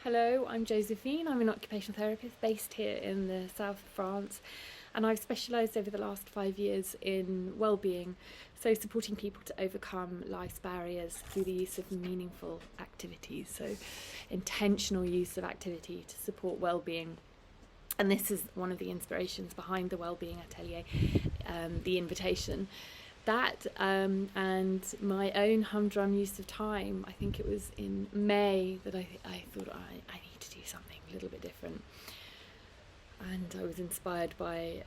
Hello, I'm Josephine. I'm an occupational therapist based here in the south of France, and I've specialised over the last 5 years in well-being, so supporting people to overcome life's barriers through the use of meaningful activities, so intentional use of activity to support well-being. And this is one of the inspirations behind the Wellbeing Atelier, the invitation. That and my own humdrum use of time. I think it was in May that I thought I need to do something a little bit different. And I was inspired by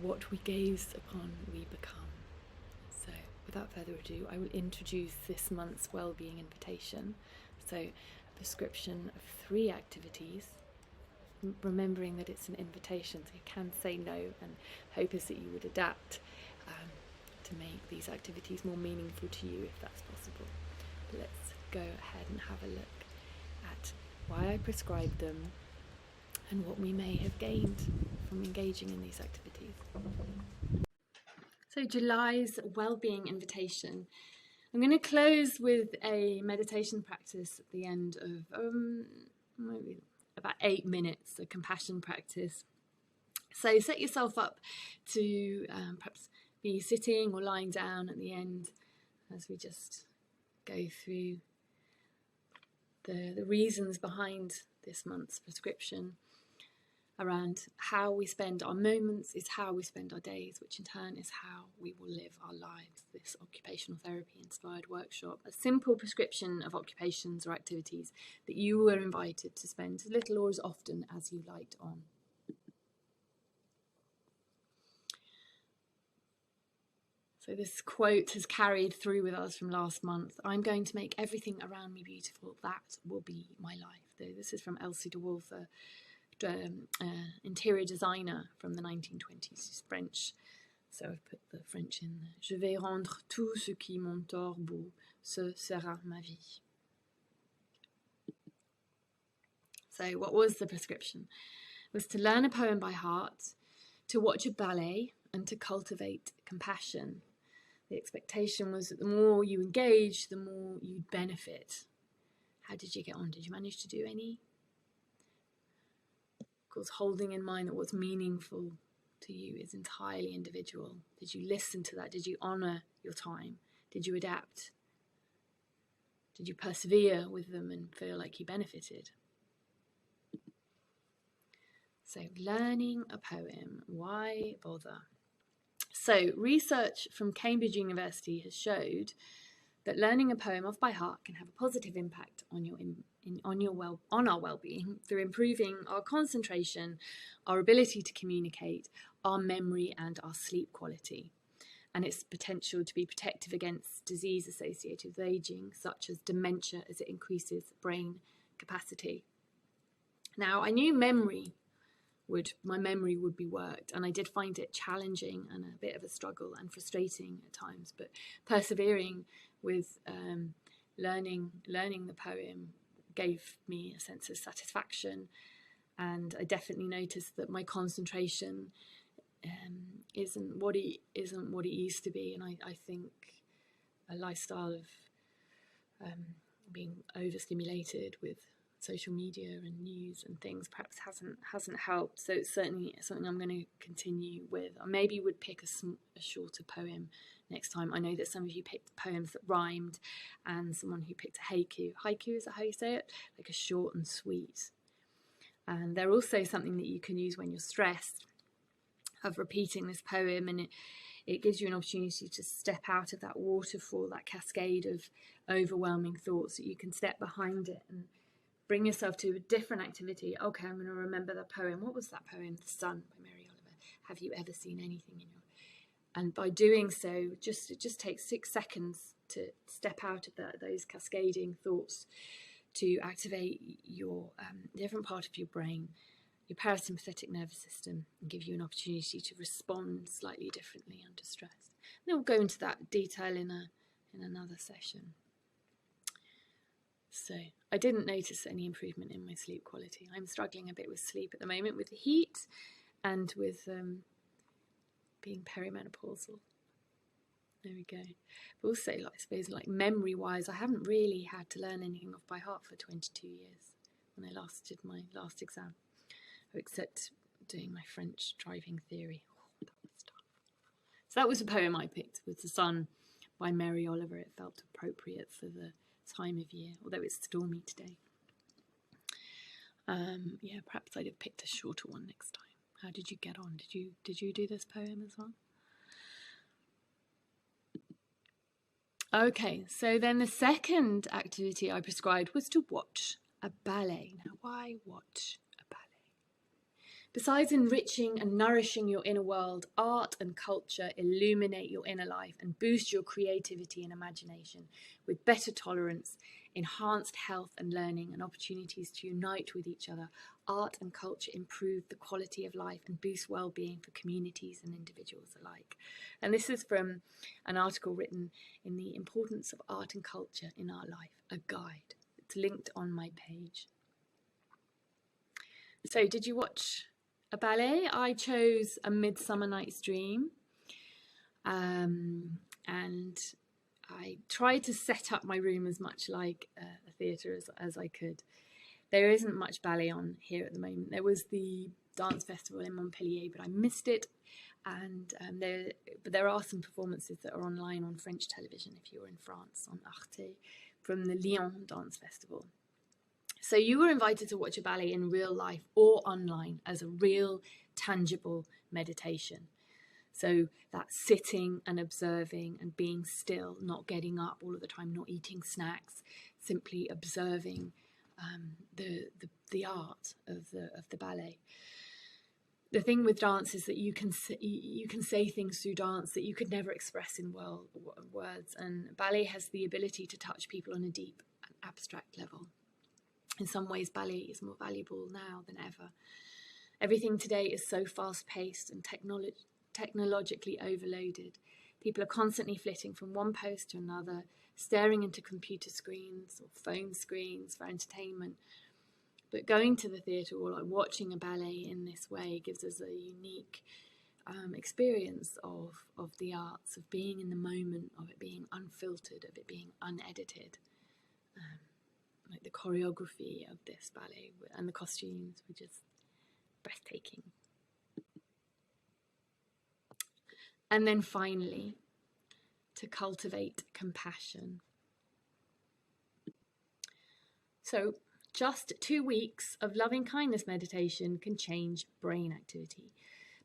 what we gaze upon, we become. So without further ado, I will introduce this month's Wellbeing Invitation. So a prescription of 3 activities, remembering that it's an invitation, so you can say no, and hope is that you would adapt to make these activities more meaningful to you if that's possible. But let's go ahead and have a look at why I prescribed them and what we may have gained from engaging in these activities. So July's Wellbeing Invitation. I'm going to close with a meditation practice at the end of maybe about 8 minutes, a compassion practice. So set yourself up to perhaps be sitting or lying down at the end as we just go through the reasons behind this month's prescription around how we spend our moments is how we spend our days, which in turn is how we will live our lives. This occupational therapy inspired workshop, a simple prescription of occupations or activities that you were invited to spend as little or as often as you liked on. So this quote has carried through with us from last month. I'm going to make everything around me beautiful. That will be my life. This is from Elsie de Wolfe, interior designer from the 1920s. She's French. So I've put the French in there. Je vais rendre tout ce qui m'entoure beau. Ce sera ma vie. So what was the prescription? It was to learn a poem by heart, to watch a ballet, and to cultivate compassion. The expectation was that the more you engage, the more you'd benefit. How did you get on? Did you manage to do any? Of course, holding in mind that what's meaningful to you is entirely individual. Did you listen to that? Did you honour your time? Did you adapt? Did you persevere with them and feel like you benefited? So, learning a poem, why bother? So, research from Cambridge University has showed that learning a poem off by heart can have a positive impact on our well-being through improving our concentration, our ability to communicate, our memory, and our sleep quality, and its potential to be protective against disease associated with aging, such as dementia, as it increases brain capacity. Now, I knew my memory would be worked, and I did find it challenging and a bit of a struggle and frustrating at times, but persevering with learning the poem gave me a sense of satisfaction, and I definitely noticed that my concentration isn't what it used to be, and I think a lifestyle of being overstimulated with social media and news and things perhaps hasn't helped. So it's certainly something I'm going to continue with. I maybe would pick a shorter poem next time. I know that some of you picked poems that rhymed, and someone who picked a haiku. Haiku, is that how you say it? Like a short and sweet. And they're also something that you can use when you're stressed, of repeating this poem, and it gives you an opportunity to step out of that waterfall, that cascade of overwhelming thoughts, that you can step behind it and bring yourself to a different activity. Okay, I'm going to remember the poem. What was that poem? The Sun by Mary Oliver. Have you ever seen anything in your... And by doing so, it just takes 6 seconds to step out of those cascading thoughts to activate your different part of your brain, your parasympathetic nervous system, and give you an opportunity to respond slightly differently under stress. And then we'll go into that detail in another session. So I didn't notice any improvement in my sleep quality. I'm struggling a bit with sleep at the moment, with the heat and with being perimenopausal. There we go. But also, I suppose, memory-wise, I haven't really had to learn anything off by heart for 22 years. when I last did my last exam, except doing my French driving theory. Oh, that was tough. So that was a poem I picked, with The Sun by Mary Oliver. It felt appropriate for the time of year, although it's stormy today. Yeah, perhaps I'd have picked a shorter one next time. How did you get on? Did you do this poem as well? Okay, so then the second activity I prescribed was to watch a ballet. Now, why watch a ballet? Besides enriching and nourishing your inner world, art and culture illuminate your inner life and boost your creativity and imagination with better tolerance, enhanced health and learning, and opportunities to unite with each other. Art and culture improve the quality of life and boost well-being for communities and individuals alike. And this is from an article written in The Importance of Art and Culture in Our Life, a guide. It's linked on my page. So did you watch a ballet? I chose A Midsummer Night's Dream, and I tried to set up my room as much like a theatre as I could. There isn't much ballet on here at the moment. There was the dance festival in Montpellier, but I missed it. And there are some performances that are online on French television if you're in France, on Arte, from the Lyon Dance Festival. So you were invited to watch a ballet in real life or online as a real, tangible meditation. So that's sitting and observing and being still, not getting up all of the time, not eating snacks, simply observing the art of the ballet. The thing with dance is that you can say things through dance that you could never express in words, and ballet has the ability to touch people on a deep and abstract level. In some ways, ballet is more valuable now than ever. Everything today is so fast-paced and technologically overloaded. People are constantly flitting from one post to another, staring into computer screens or phone screens for entertainment. But going to the theatre or like watching a ballet in this way gives us a unique experience of the arts, of being in the moment, of it being unfiltered, of it being unedited. Like the choreography of this ballet and the costumes were just breathtaking. And then finally, to cultivate compassion. So just 2 weeks of loving kindness meditation can change brain activity,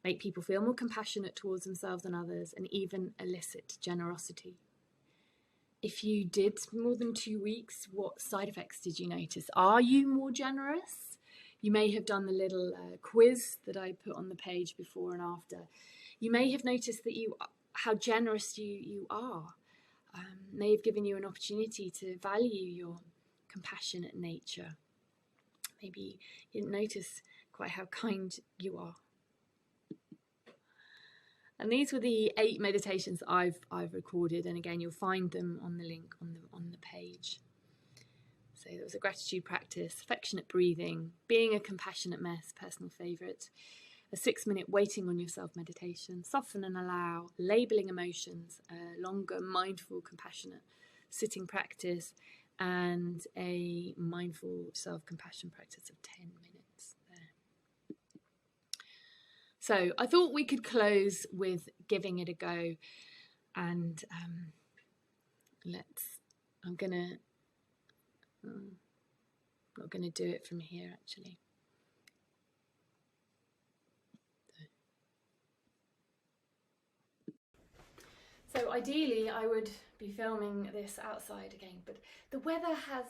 make people feel more compassionate towards themselves and others, and even elicit generosity. If you did more than 2 weeks, what side effects did you notice? Are you more generous? You may have done the little quiz that I put on the page before and after. You may have noticed that how generous you are. May have given you an opportunity to value your compassionate nature. Maybe you didn't notice quite how kind you are. And these were the 8 meditations I've recorded, and again you'll find them on the link on the page. So there was a gratitude practice, affectionate breathing, being a compassionate mess, personal favourite, a 6-minute waiting on yourself meditation, soften and allow, labelling emotions, a longer mindful compassionate sitting practice, and a mindful self-compassion practice of 10 minutes there. So I thought we could close with giving it a go, and I'm not gonna do it from here actually. So ideally I would be filming this outside again, but the weather has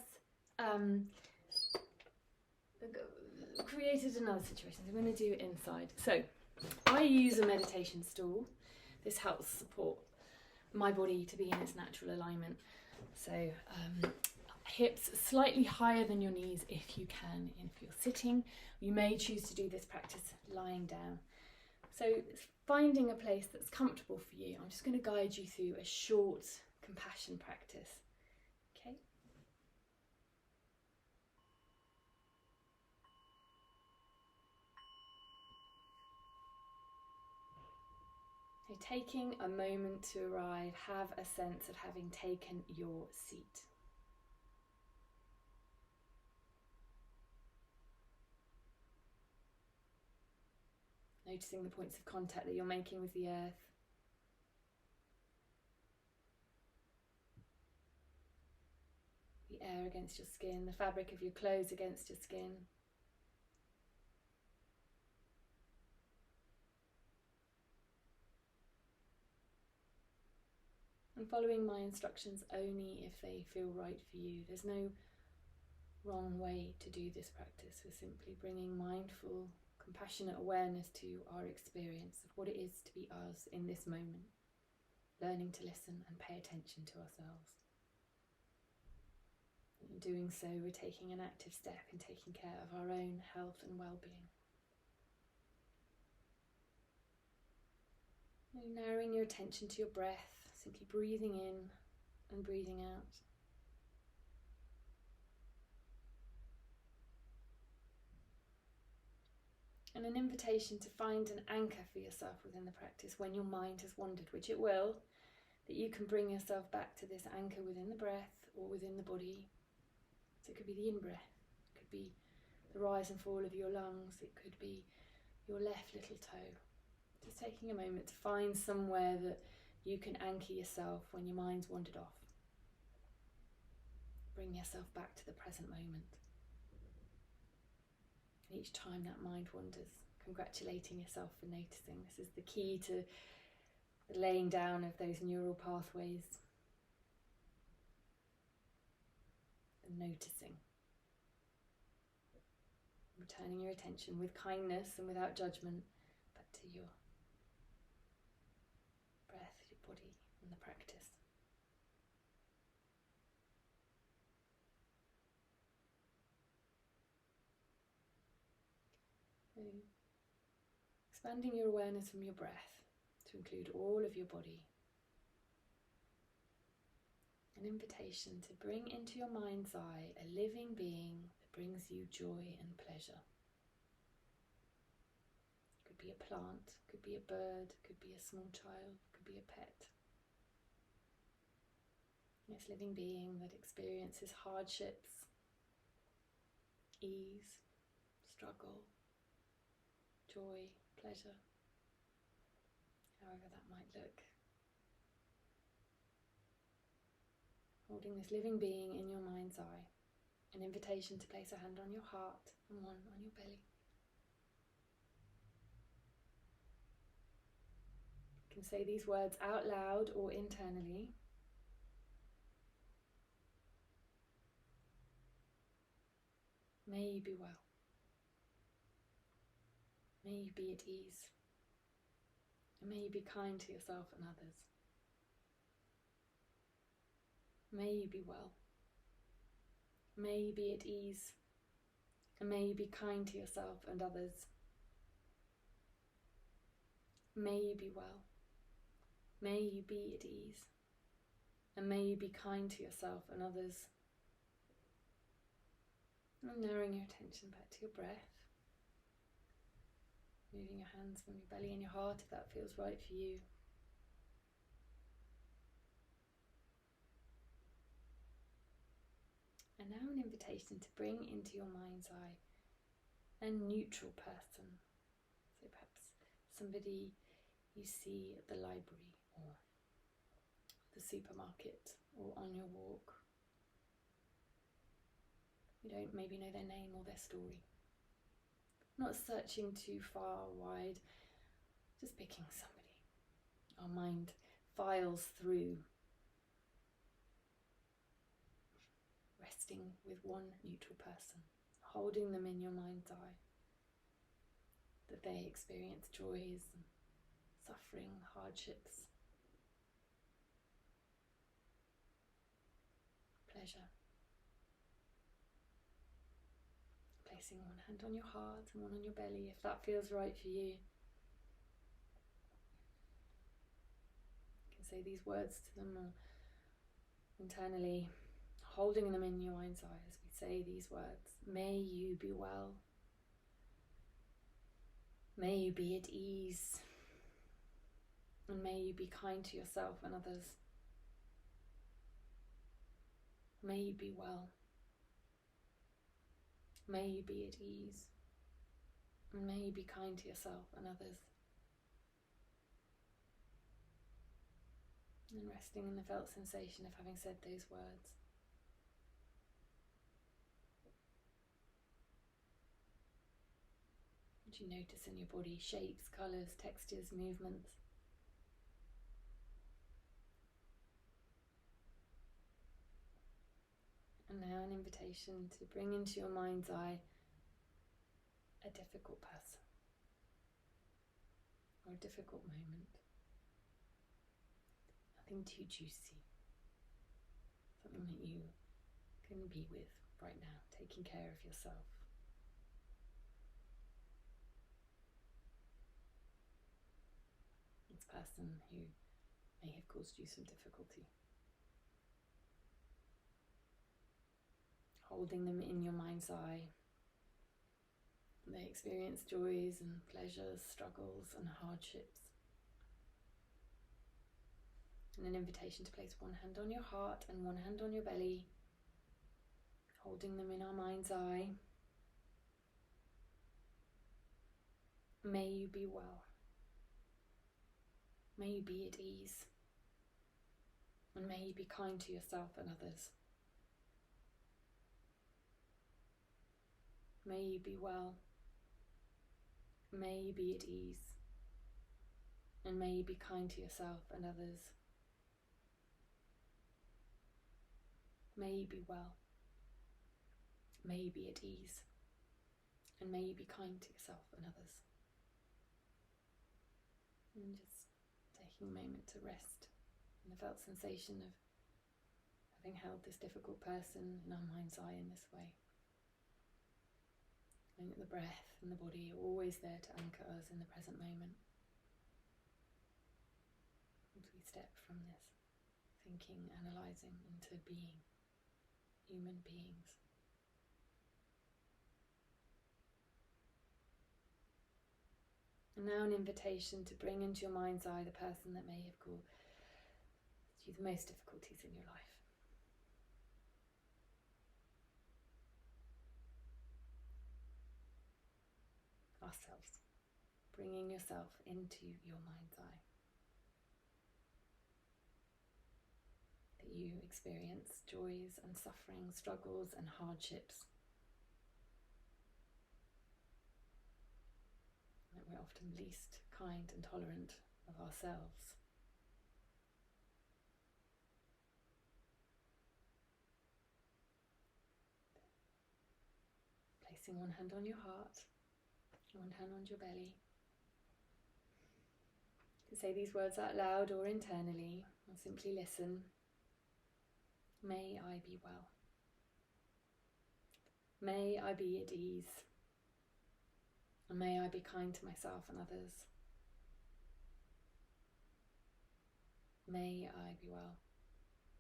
created another situation, so I'm going to do it inside. So I use a meditation stool. This helps support my body to be in its natural alignment. So hips slightly higher than your knees if you can. If you're sitting, you may choose to do this practice lying down. So finding a place that's comfortable for you. I'm just going to guide you through a short compassion practice. Okay. So taking a moment to arrive, have a sense of having taken your seat. Noticing the points of contact that you're making with the earth. The air against your skin, the fabric of your clothes against your skin. And following my instructions only if they feel right for you. There's no wrong way to do this practice. We're simply bringing mindful, compassionate awareness to our experience of what it is to be us in this moment, learning to listen and pay attention to ourselves. In doing so, we're taking an active step in taking care of our own health and well-being. Narrowing your attention to your breath, simply breathing in and breathing out. And an invitation to find an anchor for yourself within the practice when your mind has wandered, which it will, that you can bring yourself back to this anchor within the breath or within the body. So it could be the in-breath, it could be the rise and fall of your lungs, it could be your left little toe. Just taking a moment to find somewhere that you can anchor yourself when your mind's wandered off. Bring yourself back to the present moment. And each time that mind wanders, congratulating yourself for noticing. This is the key to the laying down of those neural pathways. And noticing. Returning your attention with kindness and without judgment back to your breath, your body, and the practice. So, expanding your awareness from your breath to include all of your body. An invitation to bring into your mind's eye a living being that brings you joy and pleasure. Could be a plant, could be a bird, could be a small child, could be a pet. This living being that experiences hardships, ease, struggle, joy, pleasure, however that might look. Holding this living being in your mind's eye, an invitation to place a hand on your heart and one on your belly. You can say these words out loud or internally. May you be well. May you be at ease. And may you be kind to yourself and others. May you be well. May you be at ease. And may you be kind to yourself and others. May you be well. May you be at ease. And may you be kind to yourself and others. And narrowing your attention back to your breath. Moving your hands from your belly and your heart if that feels right for you. And now an invitation to bring into your mind's eye a neutral person. So perhaps somebody you see at the library or the supermarket or on your walk. You don't maybe know their name or their story. Not searching too far wide, just picking somebody. Our mind files through, resting with one neutral person, holding them in your mind's eye, that they experience joys and suffering, hardships, pleasure. Placing one hand on your heart and one on your belly if that feels right for you. You can say these words to them or internally, holding them in your mind's eye as we say these words. May you be well. May you be at ease. And may you be kind to yourself and others. May you be well. May you be at ease. And may you be kind to yourself and others. And resting in the felt sensation of having said those words. What you notice in your body, shapes, colours, textures, movements. And now an invitation to bring into your mind's eye a difficult person or a difficult moment. Nothing too juicy. Something that you can be with right now, taking care of yourself. This person who may have caused you some difficulty. Holding them in your mind's eye. They experience joys and pleasures, struggles and hardships. And an invitation to place one hand on your heart and one hand on your belly, holding them in our mind's eye. May you be well. May you be at ease. And may you be kind to yourself and others. May you be well. May you be at ease. And may you be kind to yourself and others. May you be well. May you be at ease. And may you be kind to yourself and others. And just taking a moment to rest in the felt sensation of having held this difficult person in our mind's eye in this way. Knowing that the breath and the body are always there to anchor us in the present moment. As we step from this thinking, analysing into being, human beings. And now an invitation to bring into your mind's eye the person that may have caused you the most difficulties in your life. Ourselves. Bringing yourself into your mind's eye. That you experience joys and suffering, struggles and hardships. That we're often least kind and tolerant of ourselves. Placing one hand on your heart, one hand on your belly. You can say these words out loud or internally, or simply listen. May I be well. May I be at ease. And may I be kind to myself and others. May I be well.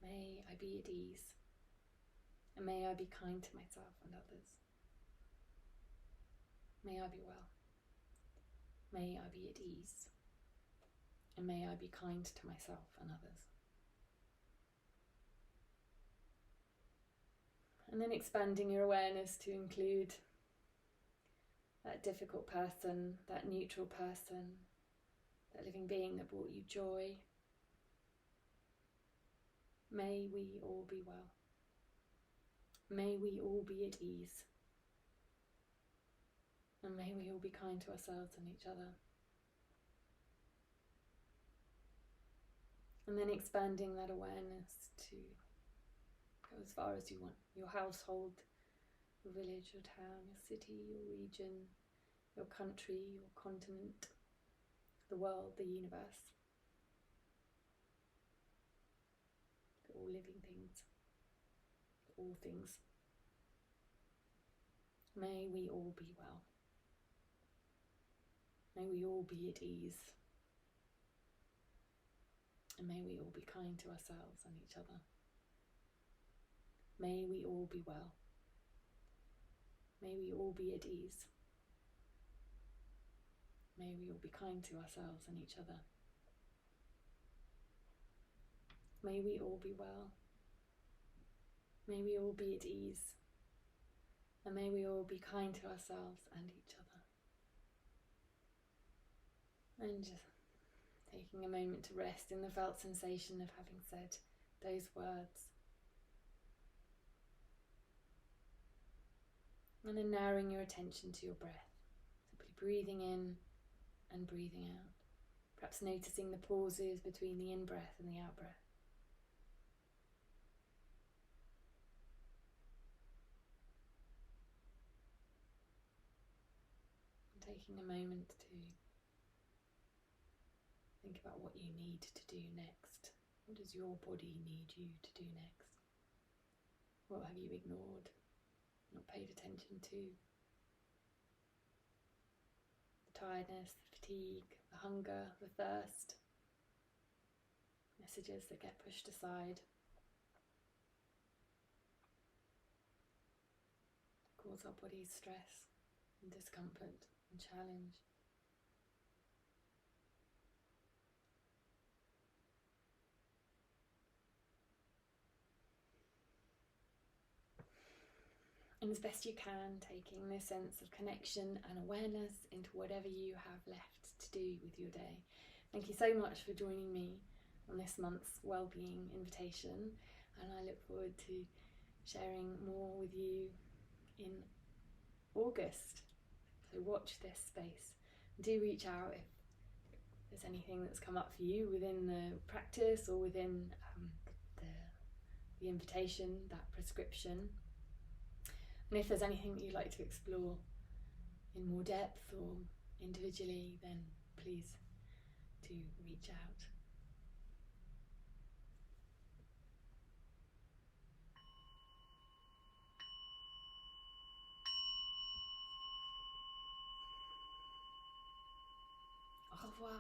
May I be at ease. And may I be kind to myself and others. May I be well. May I be at ease. And may I be kind to myself and others. And then expanding your awareness to include that difficult person, that neutral person, that living being that brought you joy. May we all be well. May we all be at ease. And may we all be kind to ourselves and each other. And then expanding that awareness to go as far as you want. Your household, your village, your town, your city, your region, your country, your continent, the world, the universe. All living things, all things. May we all be well. May we all be at ease. And may we all be kind to ourselves and each other. May we all be well. May we all be at ease. May we all be kind to ourselves and each other. May we all be well. May we all be at ease. And may we all be kind to ourselves and each other. And just taking a moment to rest in the felt sensation of having said those words. And then narrowing your attention to your breath, simply breathing in and breathing out. Perhaps noticing the pauses between the in-breath and the out-breath. And taking a moment to think about what you need to do next. What does your body need you to do next? What have you ignored, not paid attention to? The tiredness, the fatigue, the hunger, the thirst. Messages that get pushed aside. Cause our bodies stress and discomfort and challenge. And as best you can, taking this sense of connection and awareness into whatever you have left to do with your day. Thank you so much for joining me on this month's Wellbeing Invitation, and I look forward to sharing more with you in August. So watch this space. Do reach out if there's anything that's come up for you within the practice or within the invitation, that prescription. And if there's anything that you'd like to explore in more depth or individually, then please do reach out. Au revoir.